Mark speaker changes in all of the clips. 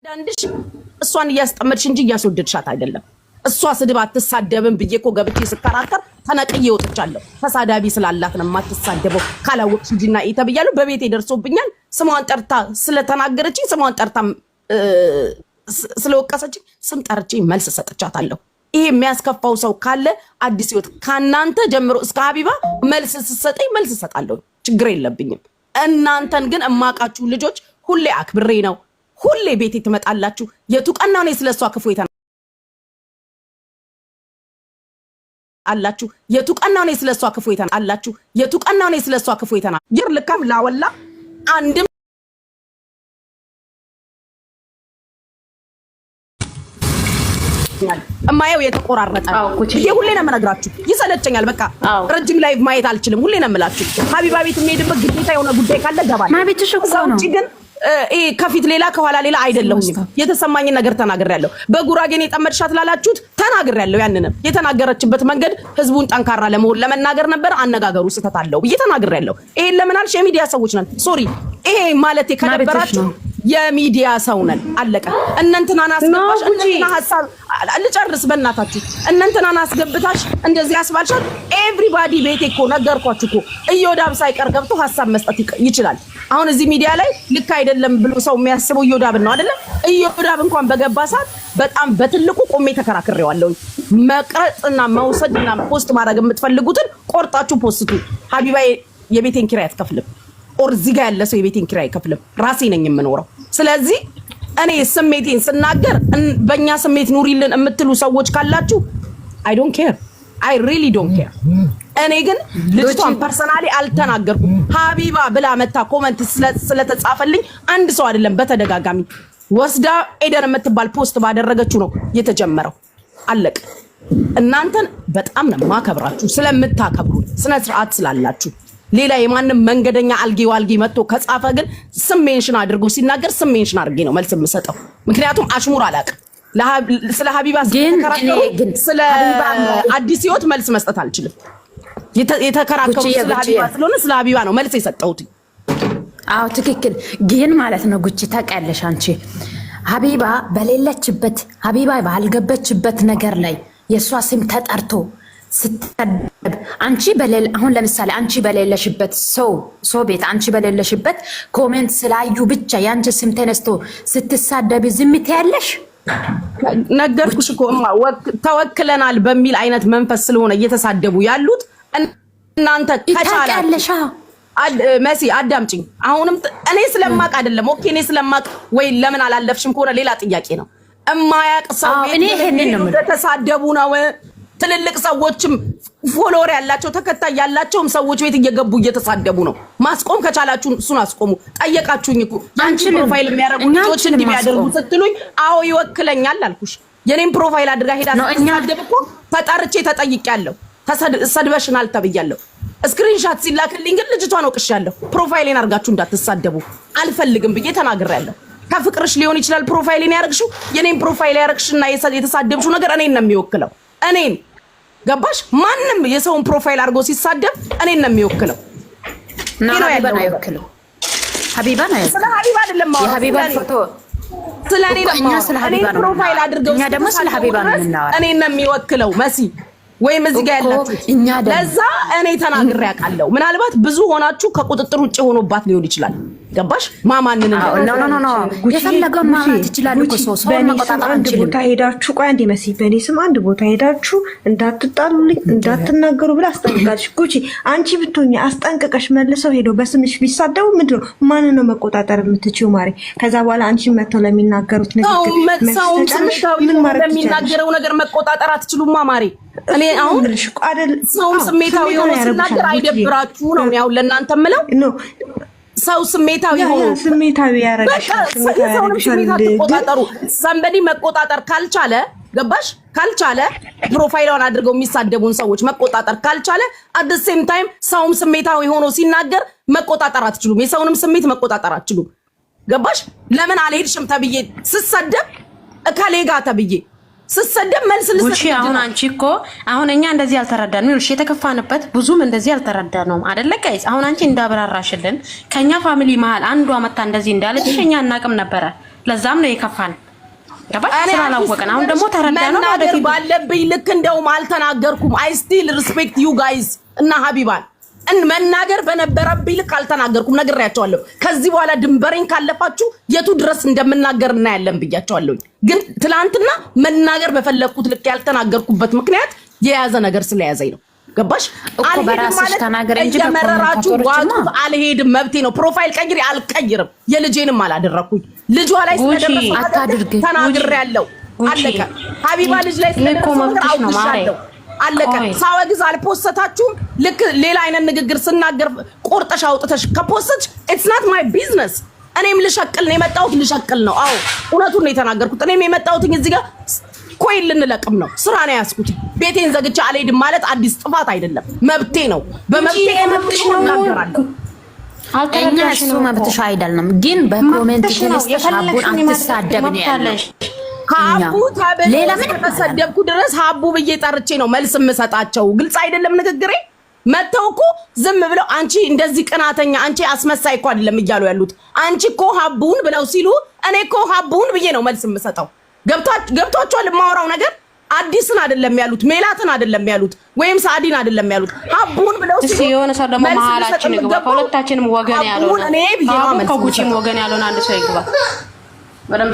Speaker 1: አንድሽ እሷን እያስጠመድሽ እንጂ እያስወደድሻት አይደለም። እሷ ስድብ አትሳደብም ብዬ እኮ ገብቼ ስከራከር ተነቅዬ ወጥቻለሁ። ተሳዳቢ ስላላት ነው የማትሳደበው ካላወቅሽ እንጂና ኢተብያለሁ። በቤቴ ደርሶብኛል። ስሟን ጠርታ ስለተናገረችኝ ስሟን ጠርታ ስለወቀሰችኝ ስም ጠርቼ መልስ ሰጥቻታለሁ። ይሄ የሚያስከፋው ሰው ካለ አዲስ ህይወት ካናንተ ጀምሮ እስከ ሀቢባ መልስ ስሰጠኝ መልስ ሰጣለሁ። ችግር የለብኝም። እናንተን ግን እማቃችሁ ልጆች ሁሌ አክብሬ ነው ሁሌ ቤቴ ትመጣላችሁ። የቱ ቀናው ነው ስለሷ ክፉ አላችሁ የቱ ቀናው ነው ስለሷ ክፉ አላችሁ የቱ ቀናው ነው ስለሷ ክፉ ይርልካም ላወላ አንድም እማየው የተቆራረጠ ይሄ ሁሌ ነው የምነግራችሁ። ይሰለቸኛል። በቃ ረጅም ላይቭ ማየት አልችልም። ሁሌ ነው የምላችሁ። ሀቢባ ቤት የሚሄድበት ግዴታ የሆነ ጉዳይ ካለ ገባል።
Speaker 2: ማቤትሽ እኮ ነው
Speaker 1: ግን ከፊት ሌላ ከኋላ ሌላ አይደለም። የተሰማኝ ነገር ተናግሬያለሁ። በጉራጌን የጠመድሻት ላላችሁት ተናግሬያለሁ። ያንንም የተናገረችበት መንገድ ህዝቡን ጠንካራ ለመሆን ለመናገር ነበር። አነጋገሩ ስህተት አለው ብዬ ተናግሬያለሁ። ይሄን ለምን አልሽ? የሚዲያ ሰዎች ነን። ሶሪ ይሄ ማለት ከነበራችሁ የሚዲያ ሰው ነን። አለቀ። እነንተናን አስገባሽ እንትና ሐሳብ ልጨርስ በእናታችሁ። እነንተናን አስገብታሽ እንደዚህ አስባልሻል። ኤቭሪባዲ ቤቴ እኮ ነገርኳችሁ እኮ እዮዳብ ሳይቀር ገብቶ ሐሳብ መስጠት ይችላል። አሁን እዚህ ሚዲያ ላይ ልክ አይደለም ብሎ ሰው የሚያስበው እዮዳብ ነው አይደለም። እዮዳብ እንኳን በገባ ሰዓት በጣም በትልቁ ቆሜ ተከራክሬዋለሁ። መቅረጽና መውሰድና ፖስት ማድረግ የምትፈልጉትን ቆርጣችሁ ፖስቱ። ሀቢባ የቤቴን ኪራይ አትከፍልም። ኦር እዚህ ጋር ያለ ሰው የቤቴን ኪራይ አይከፍልም። ራሴ ነኝ የምኖረው። ስለዚህ እኔ ስሜቴን ስናገር በእኛ ስሜት ኑሪልን የምትሉ ሰዎች ካላችሁ አይ ዶንት ኬር አይ ሪሊ ዶንት ኬር። እኔ ግን ልጅቷን ፐርሰናሊ አልተናገርኩም። ሀቢባ ብላ መታ ኮሜንት ስለተጻፈልኝ አንድ ሰው አይደለም በተደጋጋሚ ወስዳ ኤደን የምትባል ፖስት ባደረገችው ነው የተጀመረው። አለቀ። እናንተን በጣም ነው ማከብራችሁ ስለምታከብሩ ስነ ስርዓት ስላላችሁ። ሌላ የማንም መንገደኛ አልጌ ዋልጌ መጥቶ ከጻፈ ግን ስም ሜንሽን አድርጎ ሲናገር ስም ሜንሽን አድርጌ ነው መልስ የምሰጠው። ምክንያቱም አሽሙር አላውቅም። ስለ ሀቢባ ግን ስለ አዲስ ህይወት መልስ መስጠት አልችልም። የተከራከሩ ስለ ሀቢባ ስለሆነ ስለ ሀቢባ ነው መልስ የሰጠሁት።
Speaker 2: አዎ ትክክል። ግን ማለት ነው ጉቺ ታውቂያለሽ፣ አንቺ ሀቢባ በሌለችበት ሀቢባ ባልገበችበት ነገር ላይ የሷ ስም ተጠርቶ ስትሰደብ አንቺ በሌለ አሁን ለምሳሌ አንቺ በሌለሽበት ሰው ቤት አንቺ በሌለሽበት ኮሜንት ስላዩ ብቻ ያንቺ ስም ተነስቶ ስትሳደብ ዝም ትያለሽ?
Speaker 1: ነገርኩሽ እኮ ተወክለናል በሚል አይነት መንፈስ ስለሆነ እየተሳደቡ ያሉት እናንተ ከቻላችሁ መሲ አዳምጪኝ። አሁንም እኔ ስለማቅ አይደለም። ኦኬ እኔ ስለማቅ ወይ ለምን አላለፍሽም ከሆነ ሌላ ጥያቄ ነው። እማያቅ ሰው
Speaker 2: እኔ ይሄንን ነው
Speaker 1: ተሳደቡ ነው። ትልልቅ ሰዎችም ፎሎወር ያላቸው ተከታይ ያላቸውም ሰዎች ቤት እየገቡ እየተሳደቡ ነው። ማስቆም ከቻላችሁ እሱን አስቆሙ። ጠየቃችሁኝ እኮ አንቺ ፕሮፋይል የሚያደርጉ ልጆች እንዲያደርጉ ስትሉኝ አዎ ይወክለኛል አልኩሽ። የኔን ፕሮፋይል አድርጋ ሄዳ ተሳደብ እኮ ተጣርቼ ተጠይቄያለሁ። ተሰድበሽናል ተብያለሁ። ስክሪንሻት ሲላክልኝ ግን ልጅቷን ወቅሻለሁ። ፕሮፋይሌን አድርጋችሁ እንዳትሳደቡ አልፈልግም ብዬ ተናግሬያለሁ። ከፍቅርሽ ሊሆን ይችላል ፕሮፋይሌን ያርግሽው። የኔን ፕሮፋይል ያርግሽና የተሳደብሽው ነገር እኔን ነው የሚወክለው። እኔን ገባሽ? ማንም የሰውን ፕሮፋይል አድርጎ ሲሳደብ እኔን ነው የሚወክለው።
Speaker 2: ሀቢባ ነው አይወክለው። ሀቢባ ነው
Speaker 1: ስለ ሀቢባ አይደለም ማለት
Speaker 2: የሀቢባ ፎቶ
Speaker 1: ስለ እኔ ነው።
Speaker 2: ስለ ሀቢባ ነው።
Speaker 1: ፕሮፋይል አድርገው
Speaker 2: እኛ ደግሞ ስለ ሀቢባ ነው የምናወራው።
Speaker 1: እኔን ነው የሚወክለው መሲ ወይም እዚህ ጋር ያላችሁ ለዛ እኔ ተናግሬ ያውቃለሁ። ምናልባት ብዙ ሆናችሁ ከቁጥጥር ውጭ ሆኖባት ሊሆን ይችላል። ገባሽ? ማማንን
Speaker 2: ኖ የፈለገው ማለት ይችላል እኮ ሰው መቆጣጠር
Speaker 3: አንድ ቦታ ሄዳችሁ ቆይ አንዴ መሲ በእኔ ስም አንድ ቦታ ሄዳችሁ እንዳትጣሉልኝ እንዳትናገሩ ብላ አስጠንቅቃለች። ጉቺ አንቺ ብትሆኚ አስጠንቅቀሽ መልሰው ሄደው በስምሽ ቢሳደቡ ምንድን ነው ማን ነው መቆጣጠር የምትችይው? ማሪ ከዛ በኋላ አንቺ መተው ለሚናገሩት ነገር
Speaker 1: ሰው ለሚናገረው ነገር መቆጣጠር አትችሉማ ማሪ። እኔ አሁን ሰው ስሜታዊ ሆኖ ሲናገር አይደብራችሁ ነው ያው ለእናንተ ምለው ሰው ስሜታዊ ሆኖ
Speaker 3: ስሜታዊ ያረጋሻል።
Speaker 1: ተቆጣጠሩ። ሰንበዲ መቆጣጠር ካልቻለ ገባሽ? ካልቻለ ፕሮፋይሏን አድርገው የሚሳደቡን ሰዎች መቆጣጠር ካልቻለ አት ዘ ሴም ታይም ሰውም ስሜታዊ ሆኖ ሲናገር መቆጣጠር አትችሉም። የሰውንም ስሜት መቆጣጠር አትችሉም። ገባሽ? ለምን አልሄድሽም ተብዬ ስሰደብ ከሌጋ ተብዬ ስሰደብ መልስ ልሰጥ።
Speaker 4: አሁን አንቺ እኮ አሁን እኛ እንደዚህ አልተረዳንም። ይኸውልሽ የተከፋንበት ብዙም እንደዚህ አልተረዳነውም አይደለ ጋይስ? አሁን አንቺ እንዳብራራሽልን ከኛ ፋሚሊ መሀል አንዷ መታ እንደዚህ እንዳለች እኛ እናቅም ነበረ። ለዛም ነው የከፋን። ገባሽ? ስላላወቀን አሁን ደግሞ ተረዳነው።
Speaker 1: መናገር ባለብኝ ልክ እንደውም አልተናገርኩም። አይ ስቲል ሪስፔክት ዩ ጋይዝ እና ሀቢባን መናገር በነበረብኝ ልክ አልተናገርኩም። ነግሬያቸዋለሁ። ከዚህ በኋላ ድንበሬን ካለፋችሁ የቱ ድረስ እንደምናገር እናያለን ብያቸዋለሁ። ግን ትላንትና መናገር በፈለኩት ልክ ያልተናገርኩበት ምክንያት የያዘ ነገር ስለያዘኝ ነው። ገባሽ?
Speaker 2: በራስሽ ተናገር እንጂ
Speaker 1: በመረራችሁ ዋጡት። አልሄድም፣ መብቴ ነው። ፕሮፋይል ቀይሪ፣ አልቀይርም። የልጄንም አላደረኩኝ። ልጇ ላይ ስለደረሰ
Speaker 2: አታድርግ
Speaker 1: ተናግሬያለሁ። አለቀ። ሀቢባ ልጅ ላይ ስለደረሰ አለቀ። ሳወግዝ አልፖስተታችሁም። ልክ ሌላ አይነት ንግግር ስናገር ቆርጠሽ አውጥተሽ ከፖስተች ኢትስ ናት ማይ ቢዝነስ። እኔም ልሸቅል ነው የመጣሁት፣ ልሸቅል ነው። አዎ እውነቱን ነው የተናገርኩት። እኔም የመጣሁት እዚህ ጋር ኮይን ልንለቅም ነው። ስራ ነው ያስኩት። ቤቴን ዘግቼ አልሄድም ማለት አዲስ ጥፋት አይደለም፣ መብቴ ነው። በመብቴ እናገራለሁ።
Speaker 2: እኛ እሱ መብትሽ አይደለም፣ ግን በኮሜንት ተነስተሽ ሀቡን አትሳደብ ነው ያለሽ።
Speaker 1: ሀቡ ሌላ ምን ተሰደብኩ ድረስ ሀቡ ብዬ ጠርቼ ነው መልስ የምሰጣቸው። ግልጽ አይደለም ንግግሬ? መተው እኮ ዝም ብለው አንቺ እንደዚህ ቅናተኛ፣ አንቺ አስመሳይ እኮ አይደለም እያሉ ያሉት። አንቺ እኮ ሀቡን ብለው ሲሉ እኔ እኮ ሀቡን ብዬ ነው መልስ የምሰጠው። ገብቷቸዋል? የማወራው ነገር አዲስን አይደለም ያሉት፣ ሜላትን አይደለም ያሉት፣ ወይም ሳዲን አይደለም ያሉት። ሀቡን ብለው ሲሉ
Speaker 4: የሆነ ሰው ደግሞ መሀላችን ይግባ። ከሁለታችንም ወገን ያለው ነው።
Speaker 1: እኔ ብዬ ነው
Speaker 4: ከጉቺም ወገን ያለው አንድ ሰው ይግባ።
Speaker 5: ምንም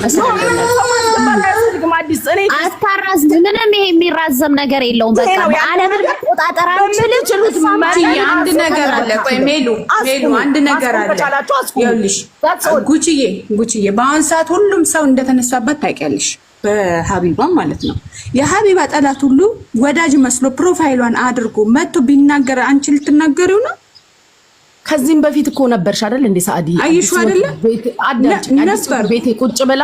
Speaker 5: ይሄ የሚራዘም ነገር የለውም። በቃ ዓለምን መቆጣጠር አንችልም።
Speaker 6: አንድ ነገር አለ። ቆይ ሜሉ አንድ ነገር አለ። ይኸውልሽ ጉቺዬ በአሁን ሰዓት ሁሉም ሰው እንደተነሳበት ታውቂያለሽ። በሀቢባ ማለት ነው። የሀቢባ ጠላት ሁሉ ወዳጅ መስሎ ፕሮፋይሏን አድርጎ መጥቶ ቢናገር አንቺ ልትናገሪው ነው?
Speaker 1: ከዚህም በፊት እኮ ነበርሽ አይደል እንዴ? ሳዲ
Speaker 6: አይሹ አይደለ?
Speaker 1: ቤቴ ቁጭ ብላ